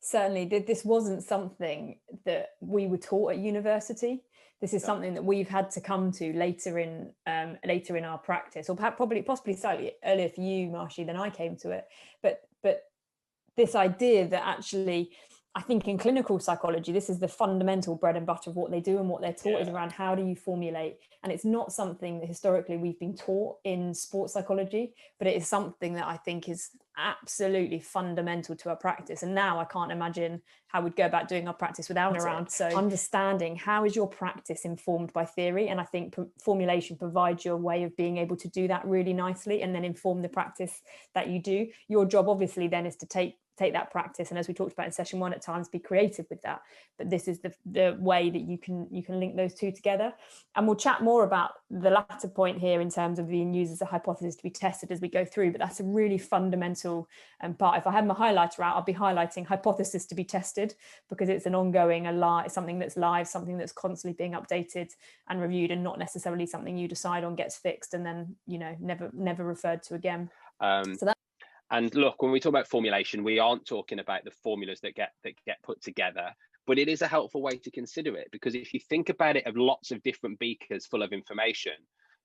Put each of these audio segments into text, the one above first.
Certainly, this wasn't something that we were taught at university. This is something that we've had to come to later in our practice, or perhaps possibly slightly earlier for you, Marshy, than I came to it. But this idea that actually, I think in clinical psychology, this is the fundamental bread and butter of what they do, and what they're taught is around how do you formulate. And it's not something that historically we've been taught in sports psychology, but it is something that I think is absolutely fundamental to our practice. And now I can't imagine how we'd go about doing our practice without it around. So understanding how is your practice informed by theory, and I think formulation provides you a way of being able to do that really nicely and then inform the practice that you do. Your job obviously then is to take that practice, and as we talked about in session 1, at times be creative with that, but this is the way that you can link those two together. And we'll chat more about the latter point here in terms of being used as a hypothesis to be tested as we go through, but that's a really fundamental part. If I had my highlighter out, I'll be highlighting hypothesis to be tested, because it's an ongoing, something that's live, something that's constantly being updated and reviewed, and not necessarily something you decide on, gets fixed, and then never referred to again. And look, when we talk about formulation, we aren't talking about the formulas that get put together, but it is a helpful way to consider it, because if you think about it of lots of different beakers full of information,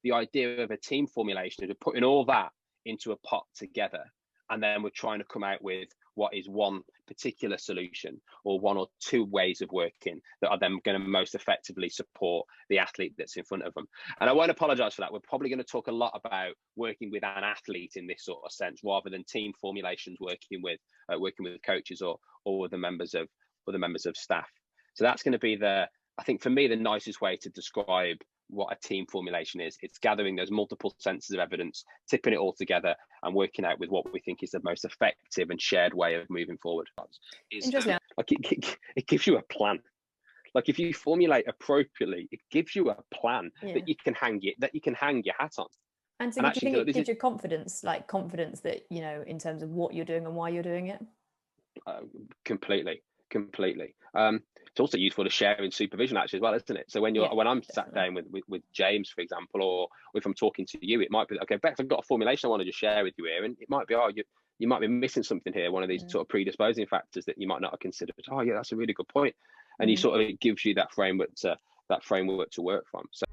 the idea of a team formulation is putting all that into a pot together, and then we're trying to come out with what is one particular solution or one or two ways of working that are then going to most effectively support the athlete that's in front of them. And I won't apologize for that. We're probably going to talk a lot about working with an athlete in this sort of sense, rather than team formulations working with coaches or the members of staff. So that's going to be I think for me, the nicest way to describe what a team formulation is. It's gathering those multiple senses of evidence, tipping it all together, and working out with what we think is the most effective and shared way of moving forward. Interesting. It gives you a plan. Like if you formulate appropriately, it gives you a plan that you can hang your hat on. And so, do you think it gives you confidence that, in terms of what you're doing and why you're doing it? Completely. It's also useful to share in supervision actually as well, isn't it? So when I'm sat down with James, for example, or if I'm talking to you, it might be, okay, Bex, I've got a formulation I want to just share with you here, and it might be, you might be missing something here, one of these sort of predisposing factors that you might not have considered. Oh yeah, that's a really good point. And it gives you that framework to work from. So